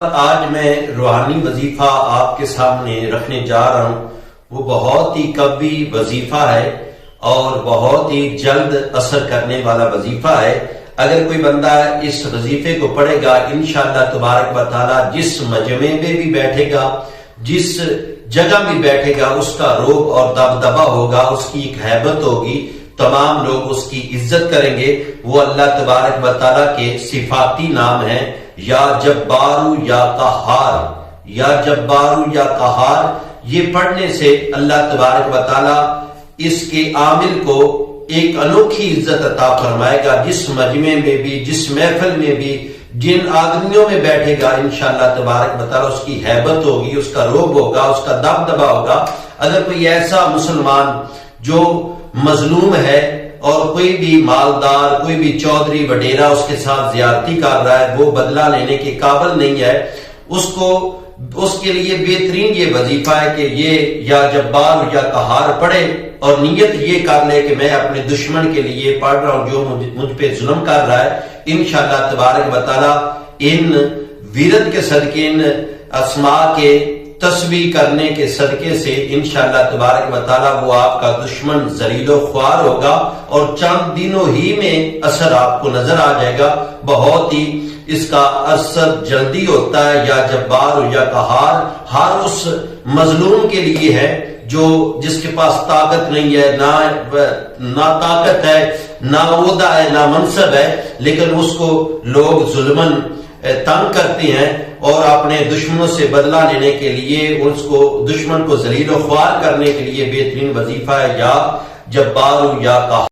آج میں روحانی وظیفہ آپ کے سامنے رکھنے جا رہا ہوں۔ وہ بہت ہی قوی وظیفہ ہے اور بہت ہی جلد اثر کرنے والا وظیفہ ہے۔ اگر کوئی بندہ اس وظیفے کو پڑھے گا انشاءاللہ تبارک و تعالی جس مجمع میں بھی بیٹھے گا، جس جگہ بھی بیٹھے گا، اس کا روب اور دبدبہ ہوگا، اس کی ایک ہیبت ہوگی، تمام لوگ اس کی عزت کریں گے۔ وہ اللہ تبارک و تعالی کے صفاتی نام ہیں، یا جبارو یا قہار، یا جبارو یا قہار۔ یہ پڑھنے سے اللہ تبارک و تعالی اس کے عامل کو ایک انوکھی عزت عطا فرمائے گا۔ جس مجمع میں بھی، جس محفل میں بھی، جن آدمیوں میں بیٹھے گا انشاءاللہ تبارک و تعالی اس کی ہیبت ہوگی، اس کا روب ہوگا، اس کا دبدبہ ہوگا۔ اگر کوئی ایسا مسلمان جو مظلوم ہے اور کوئی بھی مالدار، کوئی بھی چودھری وڈیرا اس کے ساتھ زیادتی کر رہا ہے، وہ بدلہ لینے کے قابل نہیں ہے، اس کے لیے بہترین یہ وظیفہ ہے کہ یہ یا جبار یا قہار پڑھے اور نیت یہ کر لے کہ میں اپنے دشمن کے لیے پڑھ رہا ہوں جو مجھ پہ ظلم کر رہا ہے۔ انشاءاللہ تبارک و تعالی ان ویرد کے صدقے، ان اسماء کے تسبیح کرنے کے صدقے سے انشاءاللہ تبارک و تعالی وہ آپ کا دشمن ذلیل و خوار ہوگا اور چند دنوں ہی میں اثر آپ کو نظر آ جائے گا۔ بہت ہی اس کا اثر جلدی ہوتا ہے۔ یا جبار یا قہار ہر اس مظلوم کے لیے ہے جو جس کے پاس طاقت نہیں ہے، نہ طاقت ہے، نہ عہدہ ہے، نہ منصب ہے، لیکن اس کو لوگ ظلمن تنگ کرتے ہیں اور اپنے دشمنوں سے بدلہ لینے کے لیے اس کو دشمن کو ذلیل و خوار کرنے کے لیے بہترین وظیفہ ہے یا جبار یا قہار۔